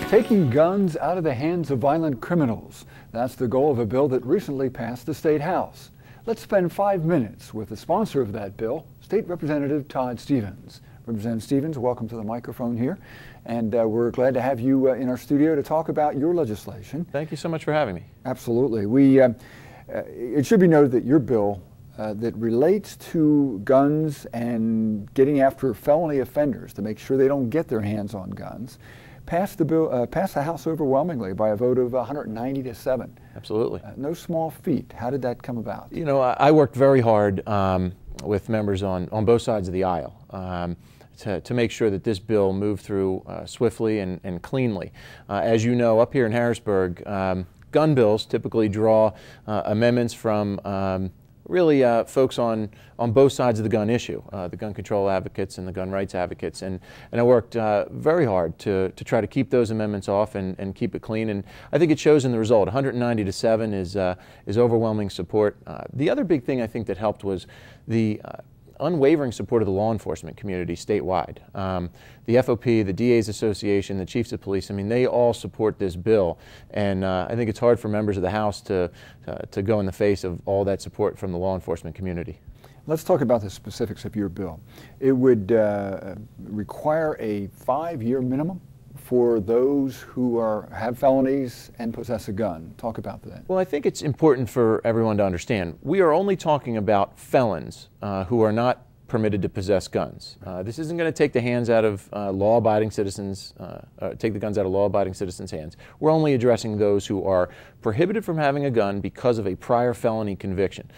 Taking guns out of the hands of violent criminals. That's the goal of a bill that recently passed the State House. Let's spend 5 minutes with the sponsor of that bill, State Representative Todd Stephens. Representative Stephens, welcome to the microphone here. And we're glad to have you in our studio to talk about your legislation. Thank you so much for having me. Absolutely. It should be noted that your bill that relates to guns and getting after felony offenders to make sure they don't get their hands on guns passed the House overwhelmingly by a vote of 190 to 7. Absolutely. No small feat. How did that come about? You know, I worked very hard with members on both sides of the aisle to make sure that this bill moved through swiftly and cleanly. As you know, up here in Harrisburg, gun bills typically draw amendments from really folks on both sides of the gun issue, the gun control advocates and the gun rights advocates. And I worked very hard to try to keep those amendments off and keep it clean. And I think it shows in the result. 190 to 7 is overwhelming support. The other big thing I think that helped was the unwavering support of the law enforcement community statewide. The FOP, the DA's Association, the Chiefs of Police, I mean, they all support this bill. And I think it's hard for members of the House to go in the face of all that support from the law enforcement community. Let's talk about the specifics of your bill. It would require a 5-year minimum for those who have felonies and possess a gun. Talk about that. Well, I think it's important for everyone to understand. We are only talking about felons who are not permitted to possess guns. This isn't going to take the hands out of law-abiding citizens, take the guns out of law-abiding citizens' hands. We're only addressing those who are prohibited from having a gun because of a prior felony conviction.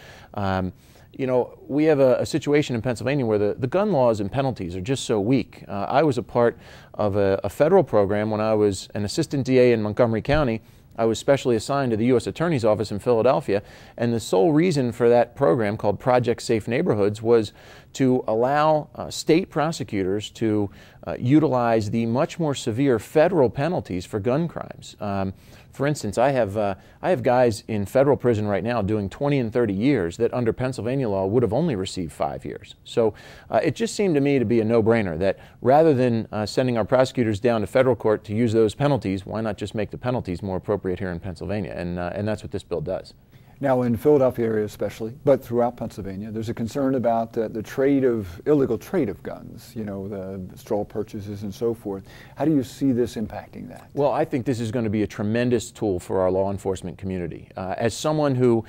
You know, we have a situation in Pennsylvania where the gun laws and penalties are just so weak. I was a part of a federal program when I was an assistant DA in Montgomery County. I was specially assigned to the U.S. Attorney's Office in Philadelphia, and the sole reason for that program, called Project Safe Neighborhoods, was to allow state prosecutors to utilize the much more severe federal penalties for gun crimes. For instance, I have guys in federal prison right now doing 20 and 30 years that under Pennsylvania law would have only received 5 years. So it just seemed to me to be a no-brainer that rather than sending our prosecutors down to federal court to use those penalties, why not just make the penalties more appropriate here in Pennsylvania? And that's what this bill does. Now, in Philadelphia area especially, but throughout Pennsylvania, there's a concern about the illegal trade of guns, you know, the straw purchases and so forth. How do you see this impacting that? Well, I think this is going to be a tremendous tool for our law enforcement community. As someone who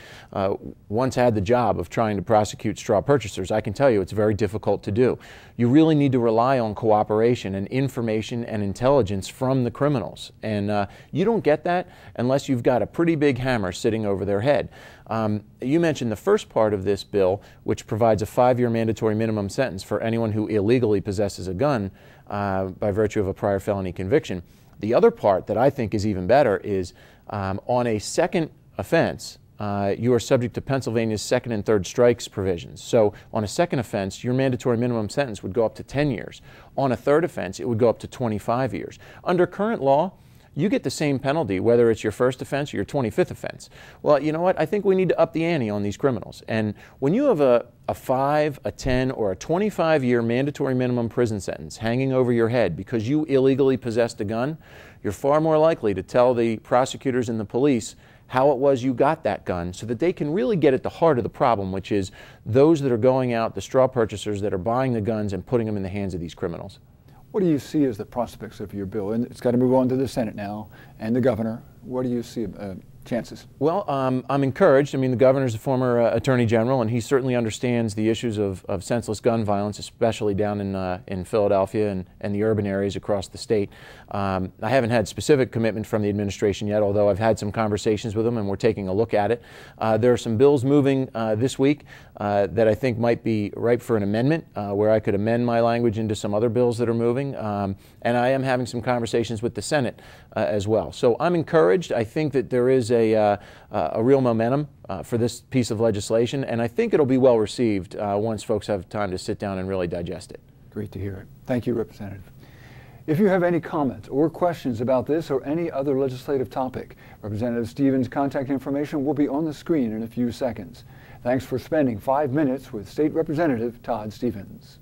once had the job of trying to prosecute straw purchasers, I can tell you it's very difficult to do. You really need to rely on cooperation and information and intelligence from the criminals. And you don't get that unless you've got a pretty big hammer sitting over their head. You mentioned the first part of this bill, which provides a 5-year mandatory minimum sentence for anyone who illegally possesses a gun by virtue of a prior felony conviction. The other part that I think is even better is on a second offense, you are subject to Pennsylvania's second and third strikes provisions. So on a second offense, your mandatory minimum sentence would go up to 10 years. On a third offense, it would go up to 25 years. Under current law, you get the same penalty whether it's your first offense or your 25th offense. Well, you know what? I think we need to up the ante on these criminals. And when you have a 5, a 10, or a 25-year mandatory minimum prison sentence hanging over your head because you illegally possessed a gun, you're far more likely to tell the prosecutors and the police how it was you got that gun so that they can really get at the heart of the problem, which is those that are going out, the straw purchasers that are buying the guns and putting them in the hands of these criminals. What do you see as the prospects of your bill? And it's got to move on to the Senate now and the governor. What do you see chances? Well, I'm encouraged. I mean, the governor's a former attorney general, and he certainly understands the issues of senseless gun violence, especially down in Philadelphia and the urban areas across the state. I haven't had specific commitment from the administration yet, although I've had some conversations with them, and we're taking a look at it. There are some bills moving this week that I think might be ripe for an amendment, where I could amend my language into some other bills that are moving. And I am having some conversations with the Senate as well. So I'm encouraged. I think that there is a real momentum for this piece of legislation, and I think it'll be well received once folks have time to sit down and really digest it. Great to hear it. Thank you, Representative. If you have any comments or questions about this or any other legislative topic, Representative Stephens' contact information will be on the screen in a few seconds. Thanks for spending 5 minutes with State Representative Todd Stephens.